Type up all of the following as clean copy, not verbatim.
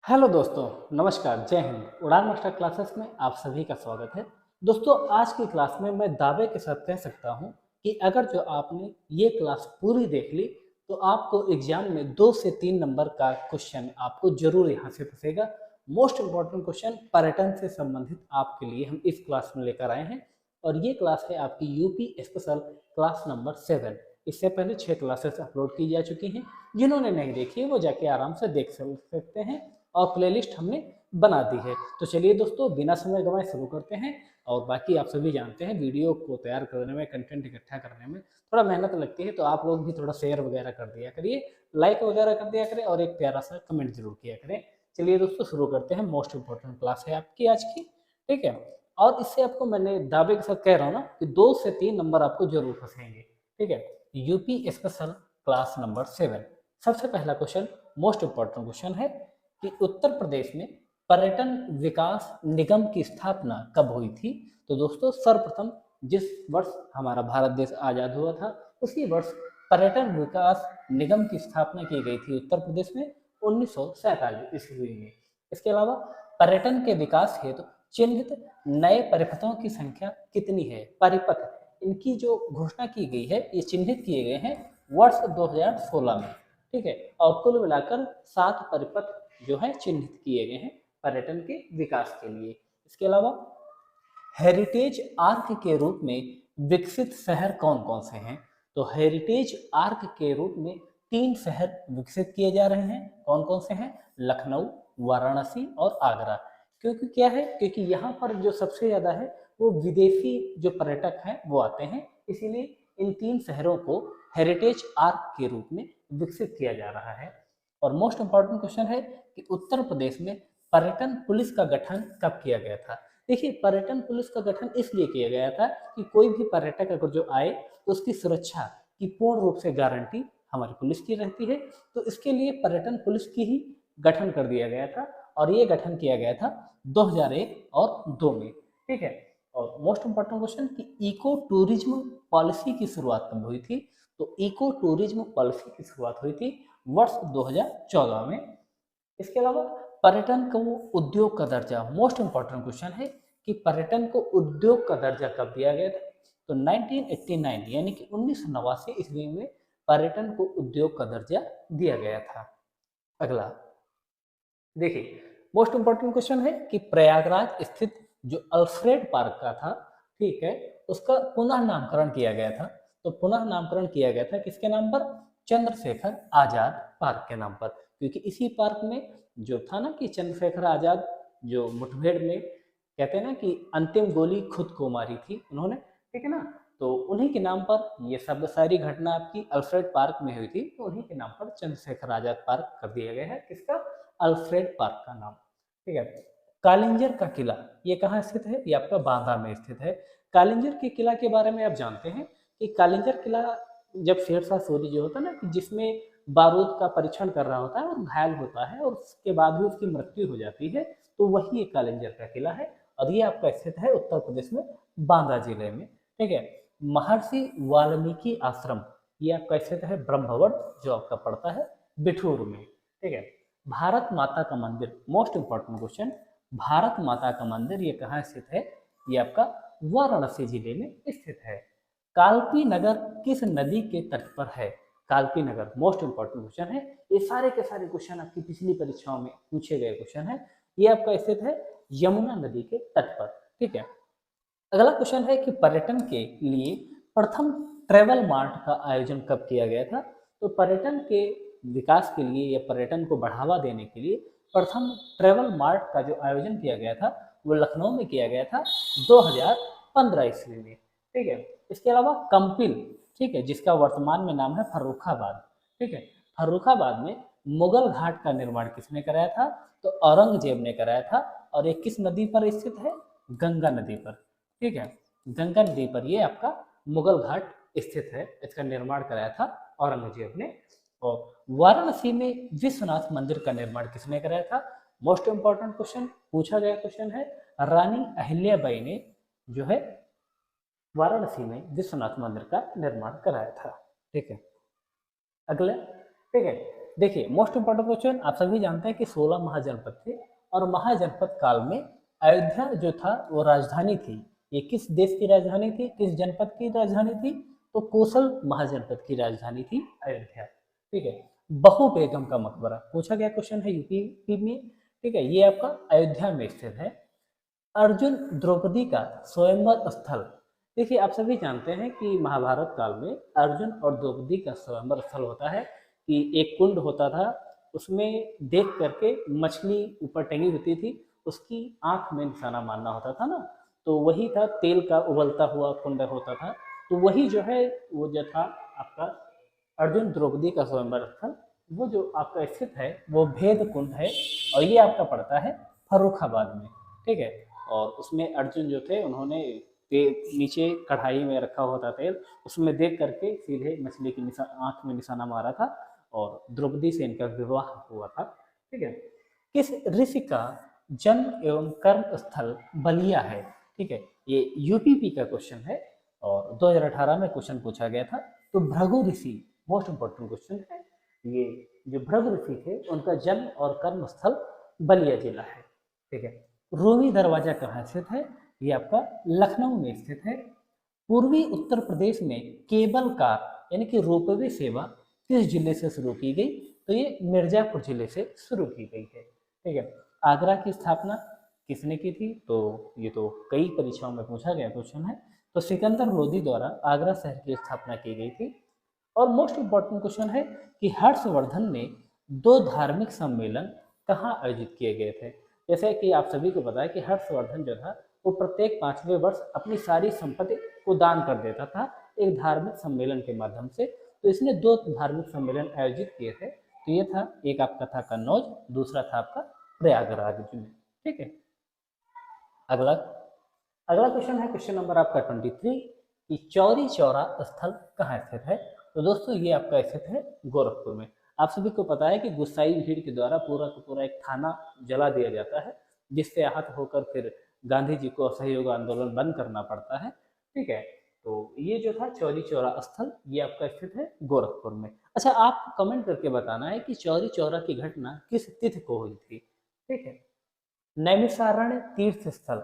Hello दोस्तों, नमस्कार, जय हिंद। उड़ान मास्टर क्लासेस में आप सभी का स्वागत है। दोस्तों, आज की क्लास में मैं दावे के साथ कह सकता हूं कि अगर जो आपने ये क्लास पूरी देख ली तो आपको एग्जाम में 2 से 3 नंबर का क्वेश्चन आपको जरूर यहाँ से पूछेगा। मोस्ट इम्पॉर्टेंट क्वेश्चन पर्यटन से संबंधित आपके लिए हम इस क्लास में लेकर आए हैं और ये क्लास है आपकी यूपी स्पेशल क्लास नंबर 7। इससे पहले 6 क्लासेस अपलोड की जा चुकी हैं। जिन्होंने नहीं देखी है वो जाके आराम से देख सकते हैं और प्लेलिस्ट हमने बना दी है। तो चलिए दोस्तों, बिना समय गंवाए शुरू करते हैं। और बाकी आप सभी जानते हैं वीडियो को तैयार करने में, कंटेंट इकट्ठा करने में थोड़ा मेहनत लगती है, तो आप लोग भी थोड़ा शेयर वगैरह कर दिया करिए, लाइक वगैरह कर दिया करें और एक प्यारा सा कमेंट जरूर किया करें। चलिए दोस्तों, शुरू करते हैं। मोस्ट इंपॉर्टेंट क्लास है आपकी आज की, ठीक है। और इससे आपको मैंने दावे के साथ कह रहा हूँ ना कि 2 से 3 नंबर आपको जरूर फंसेंगे, ठीक है। UP special class number 7। सबसे पहला क्वेश्चन, मोस्ट इंपॉर्टेंट क्वेश्चन है कि उत्तर प्रदेश में पर्यटन विकास निगम की स्थापना कब हुई थी। तो दोस्तों, सर्वप्रथम जिस वर्ष हमारा भारत देश आजाद हुआ था उसी वर्ष पर्यटन विकास निगम की स्थापना की गई थी उत्तर प्रदेश में 1947 ईस्वी में। इसके अलावा पर्यटन के विकास हेतु चिन्हित नए परिपथों की संख्या कितनी है। परिपथ इनकी जो घोषणा की गई है, ये चिन्हित किए गए हैं वर्ष 2016 में, ठीक है। और कुल मिलाकर 7 परिपथ जो है चिन्हित किए गए हैं पर्यटन के विकास के लिए। इसके अलावा हेरिटेज आर्क के रूप में विकसित शहर कौन कौन से हैं। तो हेरिटेज आर्क के रूप में 3 शहर विकसित किए जा रहे हैं। कौन कौन से हैं? लखनऊ, वाराणसी और आगरा। क्योंकि क्या है, क्योंकि यहाँ पर जो सबसे ज्यादा है वो विदेशी जो पर्यटक हैं वो आते हैं, इसीलिए इन 3 शहरों को हेरिटेज आर्क के रूप में विकसित किया जा रहा है। और मोस्ट इंपॉर्टेंट क्वेश्चन है कि उत्तर प्रदेश में पर्यटन पुलिस का गठन कब किया गया था। देखिए, पर्यटन पुलिस का गठन इसलिए किया गया था कि कोई भी पर्यटक अगर जो आए तो उसकी सुरक्षा की पूर्ण रूप से गारंटी हमारी पुलिस की रहती है। तो इसके लिए पर्यटन पुलिस की ही गठन कर दिया गया था और ये गठन किया गया था 2001 और 2 में, ठीक है। और मोस्ट इंपॉर्टेंट क्वेश्चन कि इको टूरिज्म पॉलिसी की शुरुआत कब हुई थी। तो इको टूरिज्म पॉलिसी की शुरुआत हुई थी वर्ष 2014 में। इसके अलावा पर्यटन को उद्योग का दर्जा, मोस्ट इंपॉर्टेंट क्वेश्चन है कि पर्यटन को उद्योग का दर्जा कब दिया गया था। तो 1989 यानी कि 1989 ईस्वी में पर्यटन को उद्योग का दर्जा दिया गया था। अगला देखिए, मोस्ट इंपॉर्टेंट क्वेश्चन है कि प्रयागराज स्थित जो अल्फ्रेड पार्क का था, ठीक है, उसका पुनः नामकरण किया गया था। तो पुनः नामकरण किया गया था किसके नाम पर? चंद्रशेखर आजाद पार्क के नाम पर। क्योंकि इसी पार्क में जो था ना कि चंद्रशेखर आजाद जो मुठभेड़ में कहते हैं ना कि अंतिम गोली खुद को मारी थी उन्होंने, ठीक है ना। तो उन्हीं के नाम पर ये सब सारी घटना आपकी अल्फ्रेड पार्क में हुई थी, तो उन्हीं के नाम पर चंद्रशेखर आजाद पार्क कर दिया गया है। किसका? अल्फ्रेड पार्क का नाम, ठीक है। कालिंजर का किला ये कहाँ स्थित है? ये आपका बांदा में स्थित है। कालिंजर के किला के बारे में आप जानते हैं कि कालिंजर किला जब शेरशाह सूरी जो होता है ना कि जिसमें बारूद का परीक्षण कर रहा होता है और घायल होता है और उसके बाद भी उसकी मृत्यु हो जाती है, तो वही एक कालिंजर का किला है और ये आपका स्थित है उत्तर प्रदेश में बांदा जिले में, ठीक है। महर्षि वाल्मीकि आश्रम ये आपका स्थित है ब्रह्मवट, जो आपका पड़ता है बिठूर में, ठीक है। भारत माता का मंदिर, मोस्ट इंपॉर्टेंट क्वेश्चन, भारत माता का मंदिर ये कहाँ स्थित है? ये आपका वाराणसी जिले में स्थित है। कालपी नगर किस नदी के तट पर है? कालपी नगर मोस्ट इंपॉर्टेंट क्वेश्चन है। ये सारे के सारे क्वेश्चन आपकी पिछली परीक्षाओं में पूछे गए क्वेश्चन है। ये आपका स्थित है यमुना नदी के तट पर, ठीक है। अगला क्वेश्चन है कि पर्यटन के लिए प्रथम ट्रेवल मार्ट का आयोजन कब किया गया था। तो पर्यटन के विकास के लिए या पर्यटन को बढ़ावा देने के लिए प्रथम ट्रेवल मार्ट का जो आयोजन किया गया था वो लखनऊ में किया गया था 2015 ईस्वी में, ठीक है। इसके अलावा कंपिल, ठीक है, जिसका वर्तमान में नाम है फर्रुखाबाद, ठीक है। फर्रुखाबाद में मुगल घाट का निर्माण किसने कराया था? तो औरंगजेब ने कराया था और ये किस नदी पर स्थित है? गंगा नदी पर, ठीक है। गंगा नदी पर ये आपका मुगल घाट स्थित है। इसका निर्माण कराया था औरंगजेब ने। और वाराणसी में विश्वनाथ मंदिर का निर्माण किसने कराया था? मोस्ट इंपॉर्टेंट क्वेश्चन पूछा गया क्वेश्चन है। रानी अहिल्याबाई ने जो है वाराणसी में विश्वनाथ मंदिर का निर्माण कराया था, ठीक है। अगला, ठीक है, देखिए मोस्ट इंपॉर्टेंट क्वेश्चन, आप सभी जानते हैं कि 16 महाजनपद थे और महाजनपद काल में अयोध्या जो था वो राजधानी थी। ये किस देश की राजधानी थी, किस जनपद की राजधानी थी? तो कोसल महाजनपद की राजधानी थी अयोध्या। ठीक है। बहू बेगम का मकबरा पूछा गया क्वेश्चन है यूपी में। ठीक है, ये आपका अयोध्या में स्थित है। अर्जुन द्रौपदी का स्वयंवर स्थल, देखिए आप सभी जानते हैं कि महाभारत काल में अर्जुन और द्रौपदी का स्वयंवर स्थल होता है कि एक कुंड होता था, उसमें देख करके मछली ऊपर टंगी होती थी, उसकी आंख में निशाना मारना होता था ना, तो वही था, तेल का उबलता हुआ कुंड होता था। तो वही जो है वो जो था आपका अर्जुन द्रौपदी का स्वयंवर स्थल, वो जो आपका स्थित है वो भेद कुंड है और ये आपका पड़ता है फर्रुखाबाद में। ठीक है। और उसमें अर्जुन जो थे उन्होंने नीचे कढ़ाई में रखा हुआ था तेल, उसमें देख करके सीधे मछली की आंख में निशाना मारा था और द्रौपदी से इनका विवाह हुआ था। ठीक है। किस ऋषि का जन्म एवं कर्म स्थल बलिया है? ठीक है, ये यूपीपी का क्वेश्चन है और 2018 में क्वेश्चन पूछा गया था। तो भृगु ऋषि मोस्ट इंपॉर्टेंट क्वेश्चन है, ये जो भृगु ऋषि थे उनका जन्म और कर्म स्थल बलिया जिला है। ठीक है। रूमी दरवाजा कहाँ स्थित है? ये आपका लखनऊ में स्थित है। पूर्वी उत्तर प्रदेश में केबल कार यानी कि रोपवे सेवा किस जिले से शुरू की गई? तो ये मिर्जापुर जिले से शुरू की गई है। ठीक है। आगरा की स्थापना किसने की थी? तो ये तो कई परीक्षाओं में पूछा गया क्वेश्चन है। तो सिकंदर लोदी द्वारा आगरा शहर की स्थापना की गई थी। और मोस्ट इंपॉर्टेंट क्वेश्चन है कि हर्षवर्धन ने 2 धार्मिक सम्मेलन कहाँ आयोजित किए गए थे? जैसे कि आप सभी को पता है कि हर्षवर्धन जो था वो प्रत्येक 5वें वर्ष अपनी सारी संपत्ति को दान कर देता था एक धार्मिक सम्मेलन के माध्यम से। तो इसने 2 धार्मिक सम्मेलन आयोजित किए थे। तो ये था, एक आपका था कन्नौज, दूसरा था आपका प्रयागराज में। ठीक है। अगला अगला क्वेश्चन है क्वेश्चन नंबर आपका 23 कि चौरी चौरा स्थल कहाँ स्थित है? तो दोस्तों ये आपका स्थित है गोरखपुर में। आप सभी को पता है कि गुस्साई भीड़ के द्वारा पूरा का पूरा एक थाना जला दिया जाता है, जिससे आहत होकर फिर गांधी जी को असहयोग आंदोलन बंद करना पड़ता है। ठीक है। तो ये जो था चौरी चौरा स्थल, ये आपका स्थित है गोरखपुर में। अच्छा, आप कमेंट करके बताना है कि चौरी चौरा की घटना किस तिथि को हुई थी? ठीक है। नैमिषारण्य तीर्थ स्थल,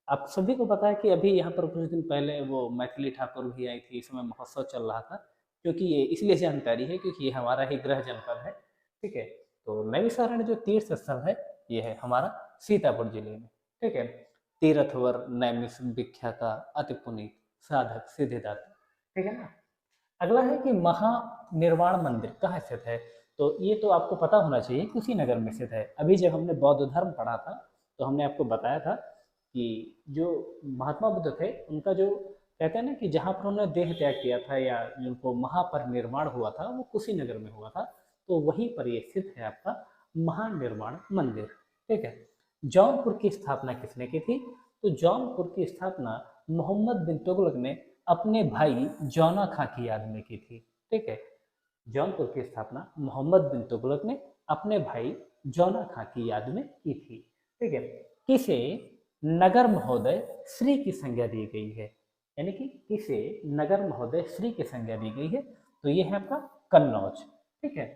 आप सभी को पता है कि अभी यहाँ पर कुछ दिन पहले वो मैथिली ठाकुर भी आई थी, इसमें महोत्सव चल रहा था, क्योंकि ये इसलिए जानकारी है क्योंकि ये हमारा ही गृह जनपद है। ठीक है। तो नैमिषारण्य जो तीर्थ स्थल है ये है हमारा सीतापुर जिले में। ठीक है। तीर्थवर नैमिष विख्याता अति पुनीत साधक सिद्धिदाता। ठीक है ना। अगला है कि महानिर्वाण मंदिर कहाँ स्थित है? तो ये तो आपको पता होना चाहिए, कुशीनगर में स्थित है। अभी जब हमने बौद्ध धर्म पढ़ा था तो हमने आपको बताया था कि जो महात्मा बुद्ध थे उनका जो कहते हैं ना कि जहाँ पर उन्होंने देह त्याग किया था या जिनको महापरिनिर्वाण हुआ था वो कुशीनगर में हुआ था। तो वहीं पर ये स्थित है आपका महानिर्वाण मंदिर। ठीक है। जौनपुर की स्थापना किसने की थी? तो जौनपुर की स्थापना मोहम्मद बिन तुगलक ने अपने भाई जौना खां की याद में की थी। ठीक है। जौनपुर की स्थापना मोहम्मद बिन तुगलक ने अपने भाई जौना खां की याद में की थी। ठीक है। किसे नगर महोदय श्री की संज्ञा दी गई है? यानी कि किसे नगर महोदय श्री की संज्ञा दी गई है? तो ये है आपका कन्नौज। ठीक है।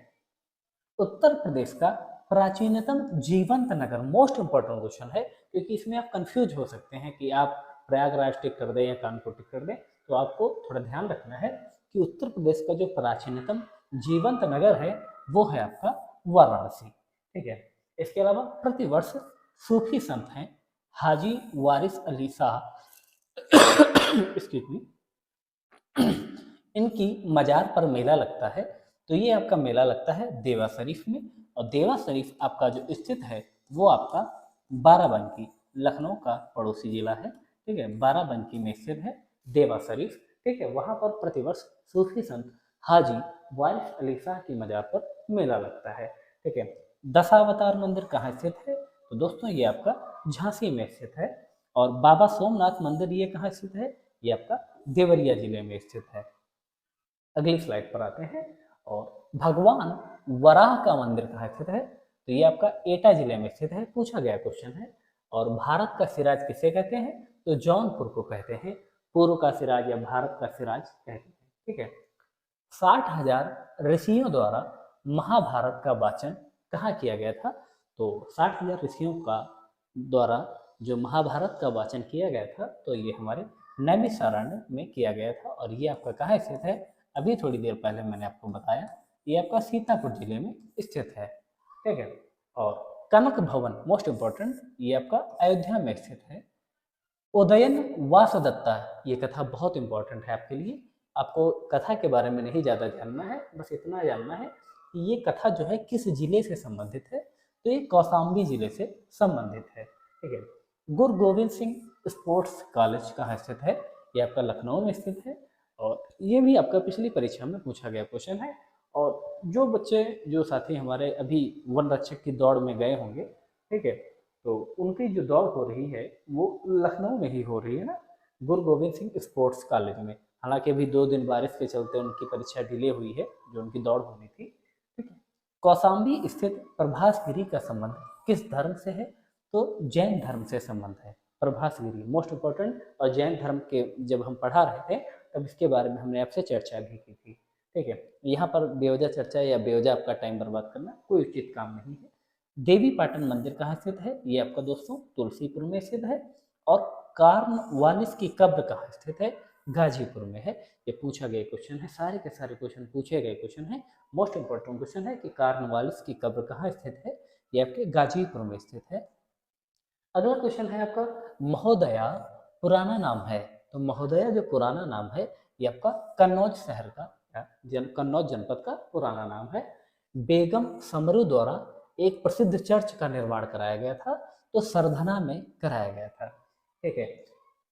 उत्तर प्रदेश का प्राचीनतम जीवंत नगर, मोस्ट इंपॉर्टेंट क्वेश्चन है क्योंकि इसमें आप कंफ्यूज हो सकते हैं कि आप प्रयागराज टिक कर दें या कानपुर टिक कर दें। तो आपको थोड़ा ध्यान रखना है कि उत्तर प्रदेश का जो प्राचीनतम जीवंत नगर है वो है आपका वाराणसी। ठीक है। इसके अलावा प्रतिवर्ष सूफी संत हैं हाजी वारिस अली शाह एक्सक्यूज मी, इनकी मजार पर मेला लगता है। तो ये आपका मेला लगता है देवा शरीफ में, और देवा शरीफ आपका जो स्थित है वो आपका बाराबंकी, लखनऊ का पड़ोसी जिला है। ठीक है। बाराबंकी में स्थित है देवा शरीफ। ठीक है। वहाँ पर प्रतिवर्ष सूफी संत हाजी वारिस अली शाह की मजार पर मेला लगता है। ठीक है। दशावतार मंदिर कहाँ स्थित है? तो दोस्तों ये आपका झांसी में स्थित है। और बाबा सोमनाथ मंदिर ये कहाँ स्थित है? ये आपका देवरिया जिले में स्थित है। अगली स्लाइड पर आते हैं। और भगवान वराह का मंदिर कहाँ स्थित है? तो ये आपका एटा जिले में स्थित है, पूछा गया क्वेश्चन है। और भारत का सिराज किसे कहते हैं? तो जौनपुर को कहते हैं, पूर्व का सिराज या भारत का सिराज कहते हैं। ठीक है। 60,000 ऋषियों द्वारा महाभारत का वाचन कहाँ किया गया था? तो 60,000 ऋषियों का द्वारा जो महाभारत का वाचन किया गया था, तो ये हमारे नैमिषारण्य में किया गया था। और ये आपका कहाँ स्थित है? अभी थोड़ी देर पहले मैंने आपको बताया, ये आपका सीतापुर जिले में स्थित है। ठीक है। और कनक भवन मोस्ट इम्पोर्टेंट, ये आपका अयोध्या में स्थित है। उदयन वासदत्ता, ये कथा बहुत इंपॉर्टेंट है आपके लिए। आपको कथा के बारे में नहीं ज़्यादा जानना है, बस इतना जानना है कि ये कथा जो है किस जिले से संबंधित है। तो ये कौशाम्बी जिले से संबंधित है। ठीक है। गुरु गोविंद सिंह स्पोर्ट्स कॉलेज कहाँ स्थित है? ये आपका लखनऊ में स्थित है। और ये भी आपका पिछली परीक्षा में पूछा गया क्वेश्चन है। और जो बच्चे, जो साथी हमारे अभी वन रक्षक की दौड़ में गए होंगे, ठीक है, तो उनकी जो दौड़ हो रही है वो लखनऊ में ही हो रही है ना, गुरु गोविंद सिंह स्पोर्ट्स कॉलेज में। हालांकि अभी 2 दिन बारिश के चलते उनकी परीक्षा डिले हुई है, जो उनकी दौड़ होनी थी। ठीक है। कौशाम्बी स्थित प्रभास गिरी का संबंध किस धर्म से है? तो जैन धर्म से संबंध है प्रभास गिरी, मोस्ट इंपॉर्टेंट। और जैन धर्म के जब हम पढ़ा रहे थे तब इसके बारे में हमने आपसे चर्चा भी की थी। ठीक है। यहाँ पर बेवजह चर्चा या बेवजह आपका टाइम बर्बाद करना कोई उचित काम नहीं है। देवी पाटन मंदिर कहाँ स्थित है? ये आपका दोस्तों तुलसीपुर में स्थित है। और कार्नवालिस की कब्र कहाँ स्थित है? गाजीपुर में है। ये पूछा गया क्वेश्चन है, सारे के सारे क्वेश्चन पूछे गए क्वेश्चन है। मोस्ट इंपॉर्टेंट क्वेश्चन है कि कार्नवालिस की कब्र कहाँ स्थित है? ये आपके गाजीपुर में स्थित है। अगला क्वेश्चन है आपका, महोदया पुराना नाम है। तो महोदया जो पुराना नाम है, ये आपका कन्नौज शहर का कन्नौज जनपद का पुराना नाम है। बेगम समरू द्वारा एक प्रसिद्ध चर्च का निर्माण कराया गया था, तो सरधना में कराया गया था। ठीक है।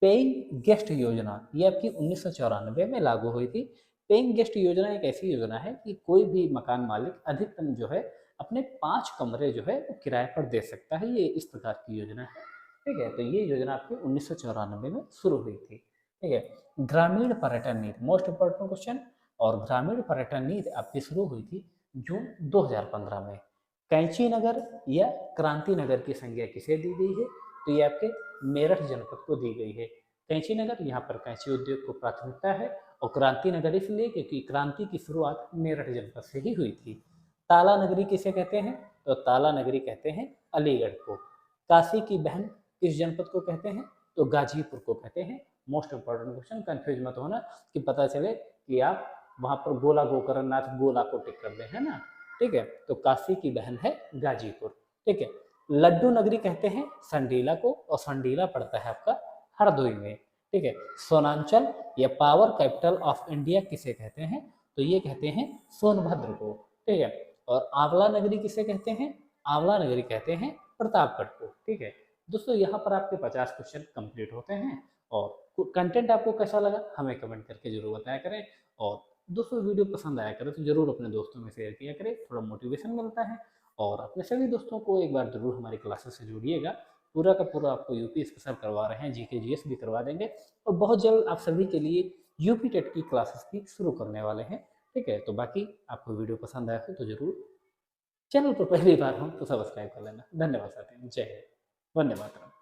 पेइंग गेस्ट योजना, ये आपकी 1994 में लागू हुई थी। पेइंग गेस्ट योजना एक ऐसी योजना है कि कोई भी मकान मालिक अधिकतम जो है अपने 5 कमरे जो है वो किराए पर दे सकता है। ये इस प्रकार की योजना है। ठीक है। तो ये योजना आपकी 1994 में शुरू हुई थी। ठीक है। ग्रामीण पर्यटन नीति मोस्ट इंपॉर्टेंट क्वेश्चन। और ग्रामीण पर्यटन नीति आपकी शुरू हुई थी जून 2015 में। कैंची नगर या क्रांति नगर की संज्ञा किसे दी गई है? तो ये आपके मेरठ जनपद को दी गई है। कैंची नगर, यहाँ पर कैंची उद्योग को प्राथमिकता है। और क्रांति नगर इसलिए क्योंकि क्रांति की शुरुआत मेरठ जनपद से ही हुई थी। ताला नगरी किसे कहते हैं? तो ताला नगरी कहते हैं अलीगढ़ को। काशी की बहन किस जनपद को कहते हैं? तो गाजीपुर को कहते हैं। मोस्ट इंपॉर्टेंट क्वेश्चन, कंफ्यूज मत होना कि पता चले कि आप वहां पर गोला गोकर्ण नाथ गोला को टिक कर दे, है ना। ठीक है। तो काशी की बहन है गाजीपुर। ठीक है। लड्डू नगरी कहते हैं संडीला को, और संडीला पड़ता है आपका हरदोई में। ठीक है। सोनांचल या पावर कैपिटल ऑफ इंडिया किसे कहते हैं? तो ये कहते हैं सोनभद्र को। ठीक है। और आंवला नगरी किसे कहते हैं? आंवला नगरी कहते हैं प्रतापगढ़ को। ठीक है। दोस्तों यहाँ पर आपके 50 क्वेश्चन कंप्लीट होते हैं। और कंटेंट आपको कैसा लगा हमें कमेंट करके जरूर बताया करें। और दोस्तों वीडियो पसंद आया करे तो जरूर अपने दोस्तों में शेयर किया करें, थोड़ा मोटिवेशन मिलता है। और अपने सभी दोस्तों को एक बार जरूर हमारी क्लासेस से जोड़िएगा। पूरा का पूरा आपको यूपी स्पेशल करवा रहे हैं, जीके जीएस भी करवा देंगे। और बहुत जल्द आप सभी के लिए यूपी टेट की क्लासेस भी शुरू करने वाले हैं। ठीक है। तो बाकी आपको वीडियो पसंद आया हो तो जरूर चैनल पर पहली बार हो तो सब्सक्राइब कर लेना। धन्यवाद साथियों। जय हिंद, वंदे मातरम।